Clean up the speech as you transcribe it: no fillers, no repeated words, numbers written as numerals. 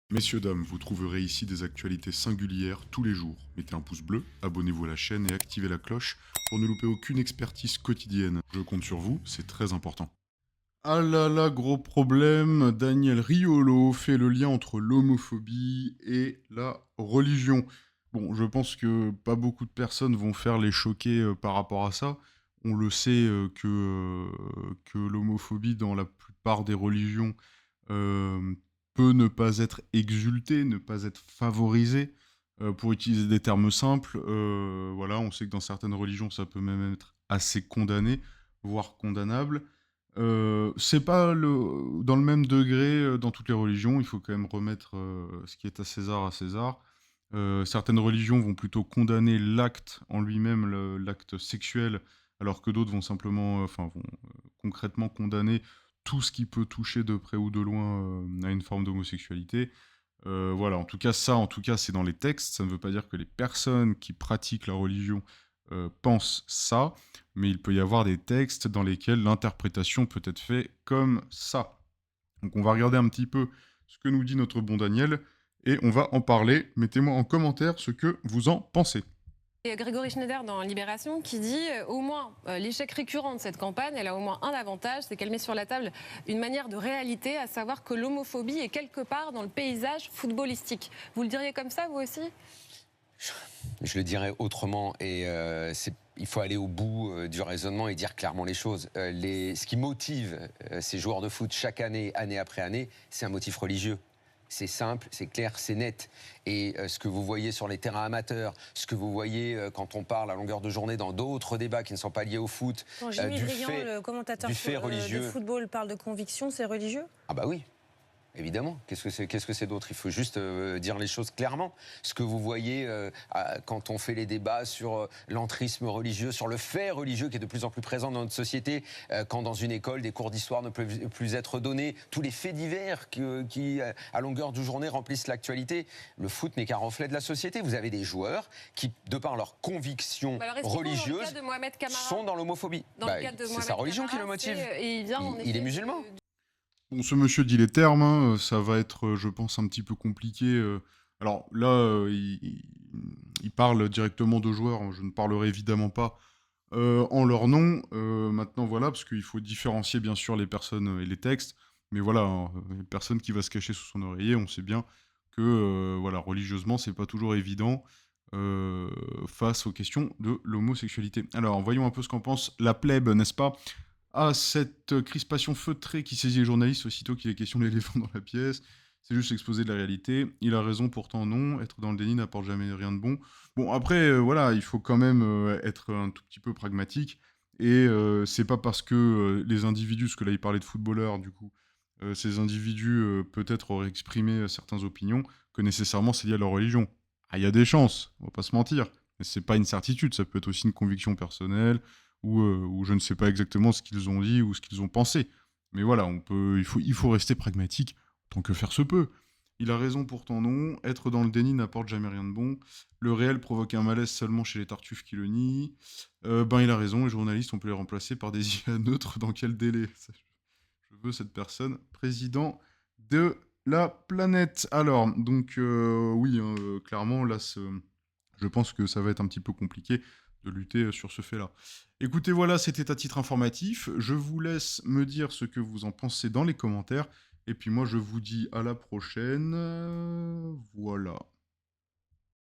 Messieurs, dames, vous trouverez ici des actualités singulières tous les jours. Mettez un pouce bleu, abonnez-vous à la chaîne et activez la cloche pour ne louper aucune expertise quotidienne. Je compte sur vous, c'est très important. Ah là là, gros problème, Daniel Riolo fait le lien entre l'homophobie et la religion. Bon, je pense que pas beaucoup de personnes vont faire les choquer par rapport à ça. On le sait que l'homophobie dans la plupart des religions euh, peut ne pas être exultée, ne pas être favorisée. Pour utiliser des termes simples, voilà, on sait que dans certaines religions, ça peut même être assez condamné, voire condamnable. C'est pas dans le même degré dans toutes les religions. Il faut quand même remettre ce qui est à César à César. Certaines religions vont plutôt condamner l'acte en lui-même, l'acte sexuel, alors que d'autres vont simplement, vont concrètement condamner tout ce qui peut toucher de près ou de loin à une forme d'homosexualité. Voilà, en tout cas, c'est dans les textes. Ça ne veut pas dire que les personnes qui pratiquent la religion pensent ça, mais il peut y avoir des textes dans lesquels l'interprétation peut être faite comme ça. Donc on va regarder un petit peu ce que nous dit notre bon Daniel et on va en parler. Mettez-moi en commentaire ce que vous en pensez. Et Grégory Schneider dans Libération qui dit au moins l'échec récurrent de cette campagne, elle a au moins un avantage, c'est qu'elle met sur la table une manière de réalité, à savoir que l'homophobie est quelque part dans le paysage footballistique. Vous le diriez comme ça, vous aussi? Je le dirais autrement et il faut aller au bout du raisonnement et dire clairement les choses. Ce qui motive ces joueurs de foot chaque année, année après année, c'est un motif religieux. C'est simple, c'est clair, c'est net. Et ce que vous voyez sur les terrains amateurs, ce que vous voyez quand on parle à longueur de journée dans d'autres débats qui ne sont pas liés au foot, Quand Jimmy Briand, le commentateur du fait de religieux. football, parle de conviction, c'est religieux? Ah bah oui. Évidemment, qu'est-ce que c'est d'autre? Il faut juste dire les choses clairement. Ce que vous voyez quand on fait les débats sur l'entrisme religieux, sur le fait religieux qui est de plus en plus présent dans notre société, quand dans une école, des cours d'histoire ne peuvent plus être donnés, tous les faits divers qui à longueur de journée, remplissent l'actualité. Le foot n'est qu'un reflet de la société. Vous avez des joueurs qui, de par leurs convictions religieuses, sont dans l'homophobie. C'est sa religion qui le motive. Il est musulman. Bon, ce monsieur dit les termes, hein, ça va être, je pense, un petit peu compliqué. Alors là, il parle directement de joueurs, hein, je ne parlerai évidemment pas en leur nom. Maintenant, voilà, parce qu'il faut différencier bien sûr les personnes et les textes. Mais voilà, hein, une personne qui va se cacher sous son oreiller, on sait bien que voilà, religieusement, c'est pas toujours évident euh, face aux questions de l'homosexualité. Alors, voyons un peu ce qu'en pense la plèbe, n'est-ce pas? Ah, cette crispation feutrée qui saisit les journalistes aussitôt qu'il est question de l'éléphant dans la pièce. C'est juste exposer de la réalité. Il a raison, pourtant non. Être dans le déni n'apporte jamais rien de bon. Bon, après, voilà, il faut quand même être un tout petit peu pragmatique. Et c'est pas parce que les individus, parce que là il parlait de footballeurs, du coup, ces individus peut-être auraient exprimé certaines opinions, que nécessairement c'est lié à leur religion. Ah, il y a des chances, on va pas se mentir. Mais c'est pas une certitude, ça peut être aussi une conviction personnelle, ou je ne sais pas exactement ce qu'ils ont dit ou ce qu'ils ont pensé. Mais voilà, il faut rester pragmatique tant que faire se peut. Il a raison pourtant non, être dans le déni n'apporte jamais rien de bon. Le réel provoque un malaise seulement chez les tartuffes qui le nient. Ben il a raison, les journalistes on peut les remplacer par des IA neutres dans quel délai? Je veux cette personne président de la planète. Alors, donc oui, hein, clairement là, je pense que ça va être un petit peu compliqué de lutter sur ce fait-là. Écoutez, voilà, c'était à titre informatif. Je vous laisse me dire ce que vous en pensez dans les commentaires. Et puis moi, je vous dis à la prochaine. Voilà.